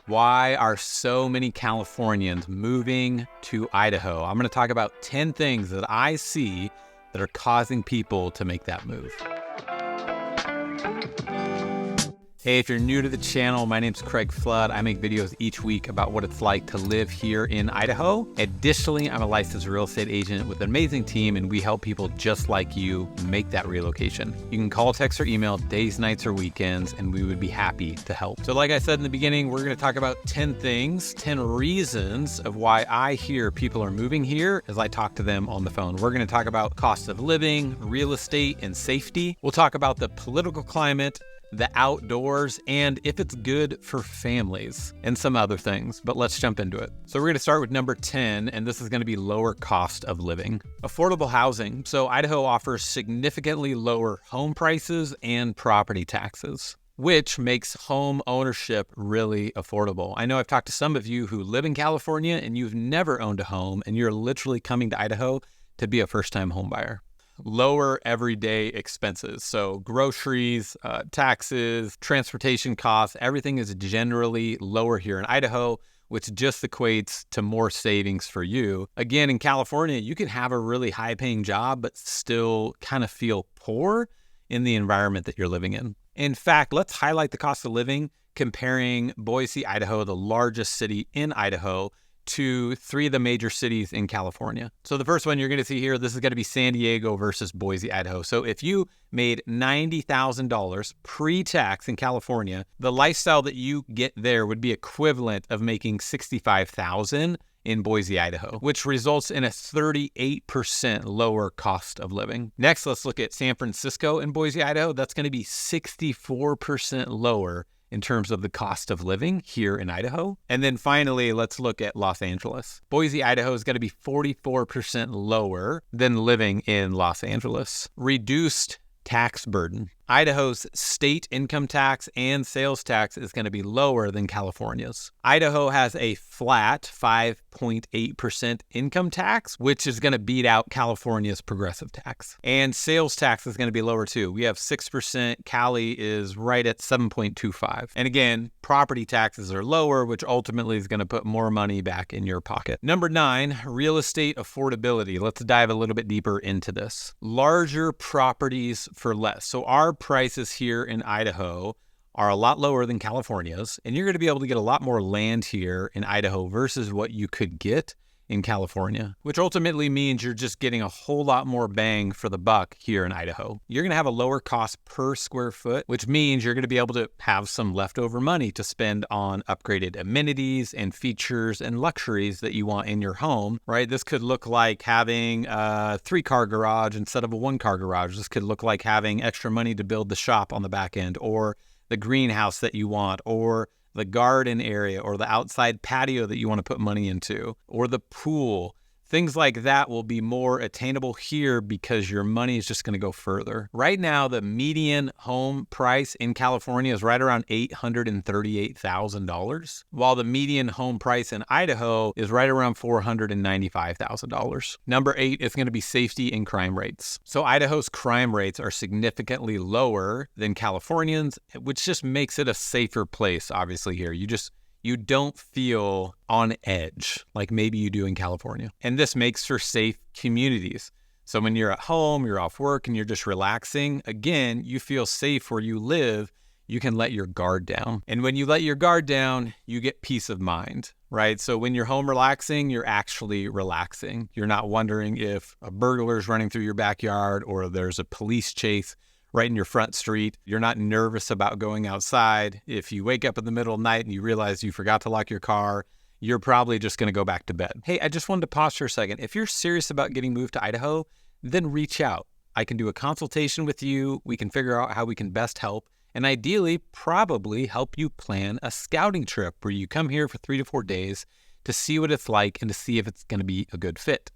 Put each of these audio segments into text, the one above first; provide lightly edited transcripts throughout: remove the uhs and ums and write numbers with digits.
Why are so many Californians moving to Idaho? I'm going to talk about 10 things that I see that are causing people to make that move. Hey, if you're new to the channel, my name's Craig Flood. I make videos each week about what it's like to live here in Idaho. Additionally, I'm a licensed real estate agent with an amazing team, and we help people just like you make that relocation. You can call, text, or email days, nights, or weekends, and we would be happy to help. So like I said in the beginning, we're going to talk about 10 things, 10 reasons of why I hear people are moving here as I talk to them on the phone. We're going to talk about cost of living, real estate, and safety. We'll talk about the political climate, the outdoors, and if it's good for families, and some other things, but let's jump into it. So we're going to start with number 10, and this is going to be lower cost of living. Affordable housing. So Idaho offers significantly lower home prices and property taxes, which makes home ownership really affordable. I know I've talked to some of you who live in California and you've never owned a home, and you're literally coming to Idaho to be a first-time home buyer. Lower everyday expenses. So groceries, taxes, transportation costs, everything is generally lower here in Idaho, which just equates to more savings for you. Again, in California, you can have a really high paying job, but still kind of feel poor in the environment that you're living in. In fact, let's highlight the cost of living comparing Boise, Idaho, the largest city in Idaho, to three of the major cities in California. So the first one you're going to see here, this is going to be San Diego versus Boise, Idaho. So if you made $90,000 pre-tax in California, the lifestyle that you get there would be equivalent of making $65,000 in Boise, Idaho, which results in a 38% lower cost of living. Next, let's look at San Francisco and Boise, Idaho. That's going to be 64% lower in terms of the cost of living here in Idaho. And then finally, let's look at Los Angeles. Boise, Idaho is going to be 44% lower than living in Los Angeles. Reduced tax burden. Idaho's state income tax and sales tax is going to be lower than California's. Idaho has a flat 5.8% income tax, which is going to beat out California's progressive tax. And sales tax is going to be lower too. We have 6%. Cali is right at 7.25. And again, property taxes are lower, which ultimately is going to put more money back in your pocket. Number 9, real estate affordability. Let's dive a little bit deeper into this. Larger properties for less. So our prices here in Idaho are a lot lower than California's, and you're going to be able to get a lot more land here in Idaho versus what you could get in California, which ultimately means you're just getting a whole lot more bang for the buck here in Idaho. You're going to have a lower cost per square foot, which means you're going to be able to have some leftover money to spend on upgraded amenities and features and luxuries that you want in your home, right? This could look like having a 3-car garage instead of a 1-car garage. This could look like having extra money to build the shop on the back end, or the greenhouse that you want, or the garden area, or the outside patio that you want to put money into, or the pool. Things like that will be more attainable here because your money is just going to go further. Right now, the median home price in California is right around $838,000, while the median home price in Idaho is right around $495,000. Number 8 is going to be safety and crime rates. So Idaho's crime rates are significantly lower than Californians, which just makes it a safer place, obviously, here. You don't feel on edge like maybe you do in California. And this makes for safe communities. So when you're at home, you're off work, and you're just relaxing, again, you feel safe where you live. You can let your guard down. And when you let your guard down, you get peace of mind, right? So when you're home relaxing, you're actually relaxing. You're not wondering if a burglar is running through your backyard or there's a police chase right in your front street. You're not nervous about going outside. If you wake up in the middle of the night and you realize you forgot to lock your car, you're probably just going to go back to bed. Hey, I just wanted to pause for a second. If you're serious about getting moved to Idaho, then reach out. I can do a consultation with you. We can figure out how we can best help, and ideally probably help you plan a scouting trip where you come here for 3 to 4 days to see what it's like and to see if it's going to be a good fit.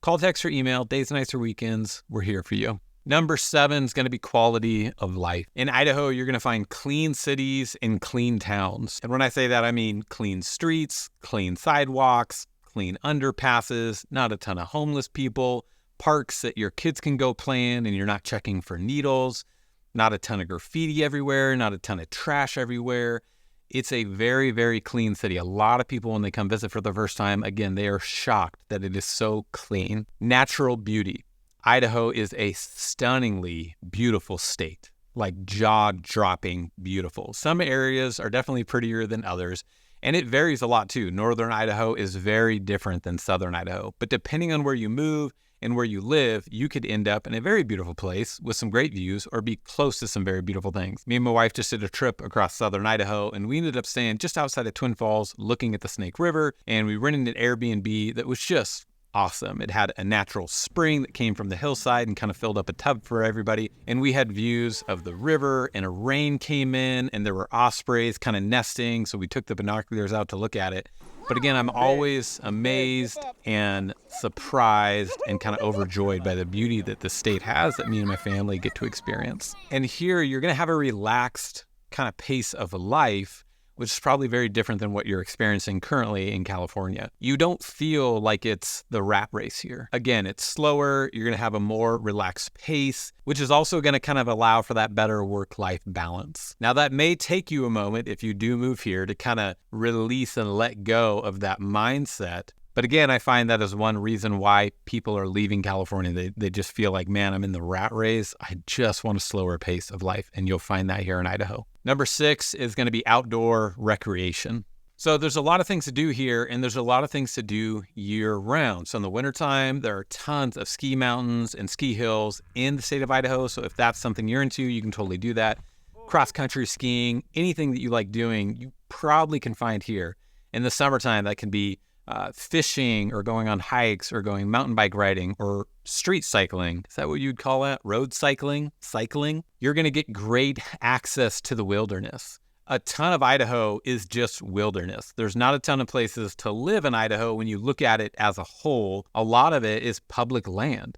Call, text, or email, days, nights, or weekends. We're here for you. Number 7 is going to be quality of life. In Idaho, you're going to find clean cities and clean towns. And when I say that, I mean clean streets, clean sidewalks, clean underpasses, not a ton of homeless people, parks that your kids can go play in and you're not checking for needles, not a ton of graffiti everywhere, not a ton of trash everywhere. It's a very, very clean city. A lot of people, when they come visit for the first time, again, they are shocked that it is so clean. Natural beauty. Idaho is a stunningly beautiful state, like jaw-dropping beautiful. Some areas are definitely prettier than others, and it varies a lot too. Northern Idaho is very different than Southern Idaho, but depending on where you move and where you live, you could end up in a very beautiful place with some great views or be close to some very beautiful things. Me and my wife just did a trip across Southern Idaho, and we ended up staying just outside of Twin Falls looking at the Snake River, and we rented an Airbnb that was just awesome. It had a natural spring that came from the hillside and kind of filled up a tub for everybody. And we had views of the river, and a rain came in, and there were ospreys kind of nesting. So we took the binoculars out to look at it. But again, I'm always amazed and surprised and kind of overjoyed by the beauty that the state has that me and my family get to experience. And here you're going to have a relaxed kind of pace of life, which is probably very different than what you're experiencing currently in California. You don't feel like it's the rat race here. Again, it's slower. You're going to have a more relaxed pace, which is also going to kind of allow for that better work-life balance. Now, that may take you a moment if you do move here to kind of release and let go of that mindset. But again, I find that is one reason why people are leaving California. They just feel like, man, I'm in the rat race. I just want a slower pace of life. And you'll find that here in Idaho. Number 6 is going to be outdoor recreation. So there's a lot of things to do here, and there's a lot of things to do year round. So in the wintertime, there are tons of ski mountains and ski hills in the state of Idaho. So if that's something you're into, you can totally do that. Cross-country skiing, anything that you like doing, you probably can find here. In the summertime, that can be fishing or going on hikes or going mountain bike riding or street cycling. Is that what you'd call that? Road cycling? Cycling? You're going to get great access to the wilderness. A ton of Idaho is just wilderness. There's not a ton of places to live in Idaho when you look at it as a whole. A lot of it is public land.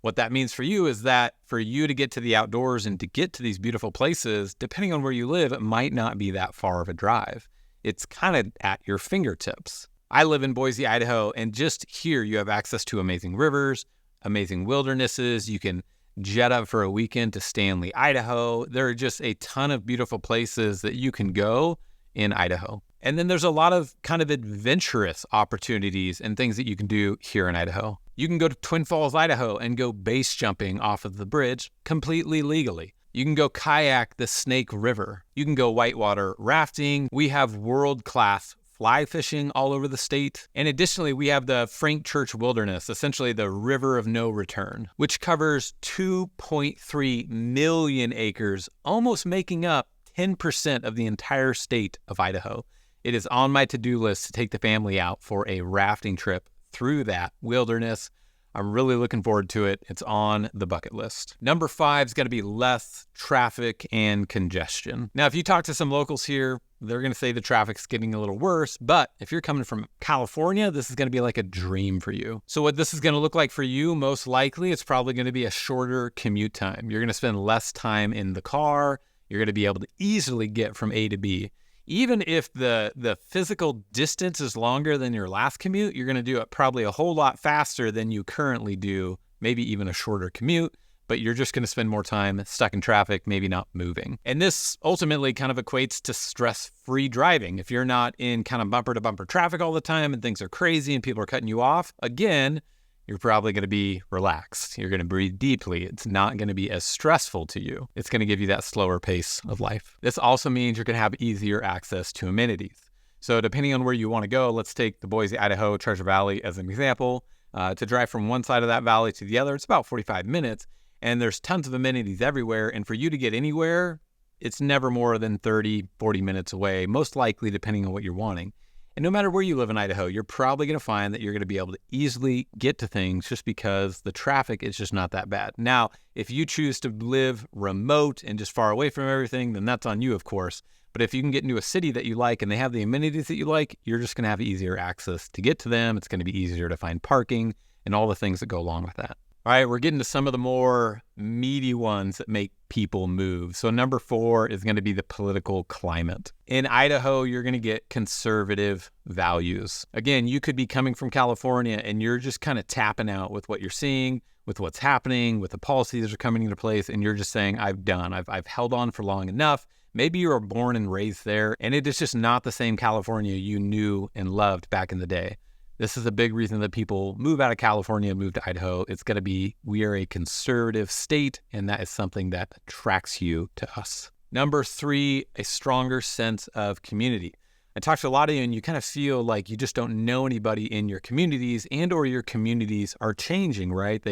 What that means for you is that for you to get to the outdoors and to get to these beautiful places, depending on where you live, it might not be that far of a drive. It's kind of at your fingertips. I live in Boise, Idaho, and just here you have access to amazing rivers, amazing wildernesses. You can jet up for a weekend to Stanley, Idaho. There are just a ton of beautiful places that you can go in Idaho. And then there's a lot of kind of adventurous opportunities and things that you can do here in Idaho. You can go to Twin Falls, Idaho, and go base jumping off of the bridge completely legally. You can go kayak the Snake River. You can go whitewater rafting. We have world-class fly fishing all over the state. And additionally, we have the Frank Church Wilderness, essentially the River of No Return, which covers 2.3 million acres, almost making up 10% of the entire state of Idaho. It is on my to-do list to take the family out for a rafting trip through that wilderness. I'm really looking forward to it. It's on the bucket list. Number 5 is going to be less traffic and congestion. Now, if you talk to some locals here, they're going to say the traffic's getting a little worse, but if you're coming from California, this is going to be like a dream for you. So what this is going to look like for you, most likely, it's probably going to be a shorter commute time. You're going to spend less time in the car. You're going to be able to easily get from A to B. Even if the physical distance is longer than your last commute, you're going to do it probably a whole lot faster than you currently do, maybe even a shorter commute, but you're just going to spend more time stuck in traffic, maybe not moving. And this ultimately kind of equates to stress-free driving. If you're not in kind of bumper-to-bumper traffic all the time and things are crazy and people are cutting you off, again, you're probably going to be relaxed. You're going to breathe deeply. It's not going to be as stressful to you. It's going to give you that slower pace of life. This also means you're going to have easier access to amenities. So depending on where you want to go, let's take the Boise, Idaho, Treasure Valley as an example. To drive from one side of that valley to the other, it's about 45 minutes. And there's tons of amenities everywhere. And for you to get anywhere, it's never more than 30, 40 minutes away, most likely depending on what you're wanting. And no matter where you live in Idaho, you're probably going to find that you're going to be able to easily get to things just because the traffic is just not that bad. Now, if you choose to live remote and just far away from everything, then that's on you, of course. But if you can get into a city that you like and they have the amenities that you like, you're just going to have easier access to get to them. It's going to be easier to find parking and all the things that go along with that. All right, we're getting to some of the more meaty ones that make people move. So number 4 is going to be the political climate. In Idaho, you're going to get conservative values. Again, you could be coming from California and you're just kind of tapping out with what you're seeing, with what's happening, with the policies that are coming into place, and you're just saying, I've held on for long enough. Maybe you were born and raised there, and it is just not the same California you knew and loved back in the day. This is a big reason that people move out of California and move to Idaho. It's going to be, we are a conservative state, and that is something that attracts you to us. Number 3, a stronger sense of community. I talked to a lot of you, and you kind of feel like you just don't know anybody in your communities, and or your communities are changing, right?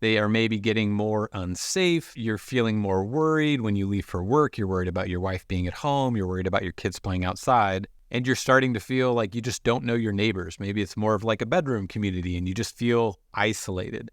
They are maybe getting more unsafe. You're feeling more worried when you leave for work. You're worried about your wife being at home. You're worried about your kids playing outside. And you're starting to feel like you just don't know your neighbors. Maybe it's more of like a bedroom community, and you just feel isolated.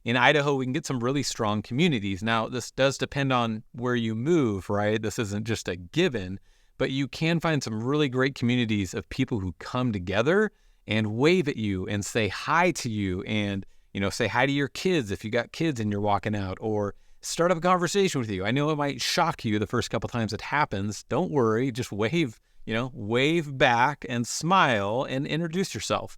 In Idaho, we can get some really strong communities. Now, this does depend on where you move, right? This isn't just a given. But you can find some really great communities of people who come together and wave at you and say hi to you and, say hi to your kids if you got kids and you're walking out, or start up a conversation with you. I know it might shock you the first couple times it happens. Don't worry, just wave back and smile and introduce yourself.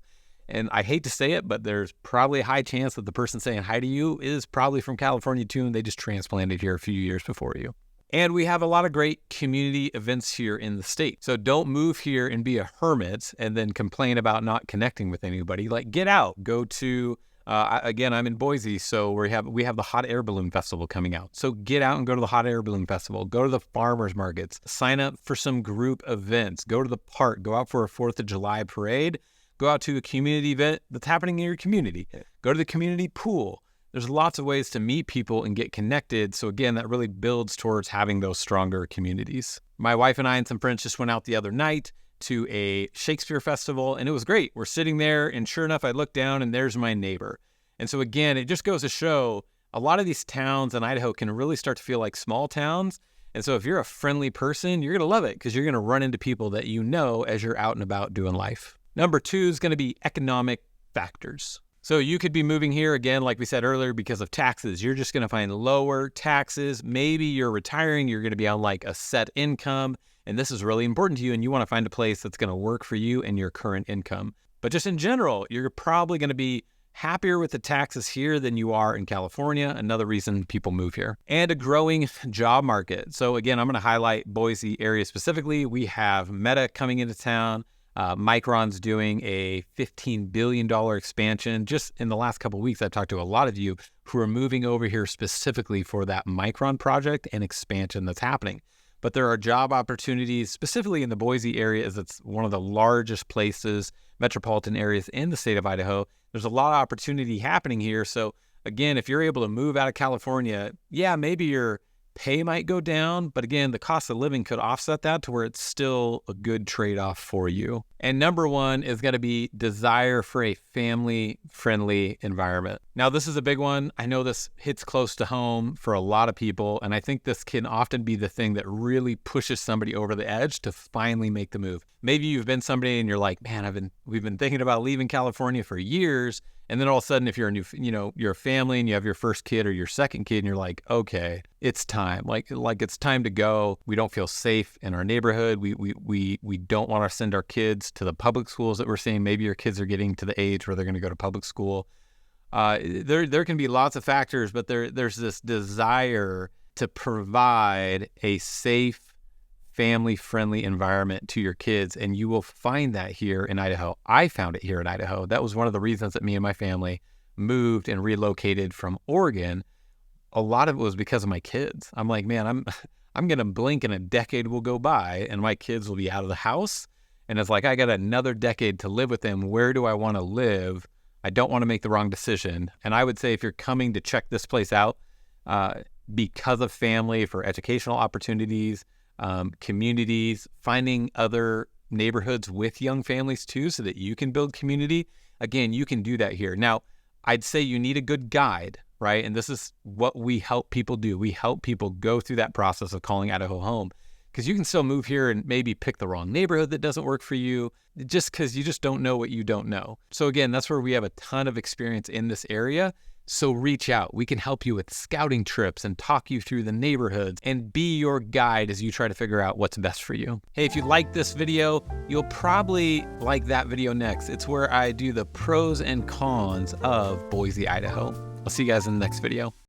And I hate to say it, but there's probably a high chance that the person saying hi to you is probably from California too, and they just transplanted here a few years before you. And we have a lot of great community events here in the state. So don't move here and be a hermit and then complain about not connecting with anybody. Like, get out, go to, again, I'm in Boise, so we have the Hot Air Balloon Festival coming out. So get out and go to the Hot Air Balloon Festival, go to the farmers markets, sign up for some group events, go to the park, go out for a 4th of July parade, go out to a community event that's happening in your community, go to the community pool. There's lots of ways to meet people and get connected. So again, that really builds towards having those stronger communities. My wife and I and some friends just went out the other night to a Shakespeare festival, and it was great. We're sitting there, and sure enough, I look down and there's my neighbor. And so again, it just goes to show a lot of these towns in Idaho can really start to feel like small towns. And so if you're a friendly person, you're going to love it because you're going to run into people that you know as you're out and about doing life. Number 2 is going to be economic factors. So you could be moving here, again, like we said earlier, because of taxes. You're just going to find lower taxes. Maybe you're retiring. You're going to be on like a set income. And this is really important to you. And you want to find a place that's going to work for you and your current income. But just in general, you're probably going to be happier with the taxes here than you are in California. Another reason people move here. And a growing job market. So again, I'm going to highlight Boise area specifically. We have Meta coming into town. Micron's doing a $15 billion expansion. Just in the last couple of weeks, I've talked to a lot of you who are moving over here specifically for that Micron project and expansion that's happening. But there are job opportunities specifically in the Boise area, as it's one of the largest places, metropolitan areas in the state of Idaho. There's a lot of opportunity happening here. So again, if you're able to move out of California, yeah, maybe your pay might go down, but again, the cost of living could offset that to where it's still a good trade-off for you. And number 1 is going to be desire for a family-friendly environment. Now, this is a big one. I know this hits close to home for a lot of people, and I think this can often be the thing that really pushes somebody over the edge to finally make the move. Maybe you've been somebody and you're like, man, we've been thinking about leaving California for years. And then all of a sudden, if you're you're a family and you have your first kid or your second kid, and you're like, okay, it's time. Like it's time to go. We don't feel safe in our neighborhood. We don't want to send our kids to the public schools that we're seeing. Maybe your kids are getting to the age where they're going to go to public school. There can be lots of factors, but there's this desire to provide a safe, family-friendly environment to your kids, and you will find that here in Idaho. I found it here in Idaho. That was one of the reasons that me and my family moved and relocated from Oregon. A lot of it was because of my kids. I'm like, man, I'm gonna blink and a decade will go by and my kids will be out of the house, and it's like I got another decade to live with them. Where do I want to live? I don't want to make the wrong decision. And I would say if you're coming to check this place out because of family, for educational opportunities, communities, finding other neighborhoods with young families too, so that you can build community. Again, you can do that here. Now, I'd say you need a good guide, right? And this is what we help people do. We help people go through that process of calling Idaho home, because you can still move here and maybe pick the wrong neighborhood that doesn't work for you, just because you just don't know what you don't know. So again, that's where we have a ton of experience in this area. So reach out. We can help you with scouting trips and talk you through the neighborhoods and be your guide as you try to figure out what's best for you. Hey, if you like this video, you'll probably like that video next. It's where I do the pros and cons of Boise, Idaho. I'll see you guys in the next video.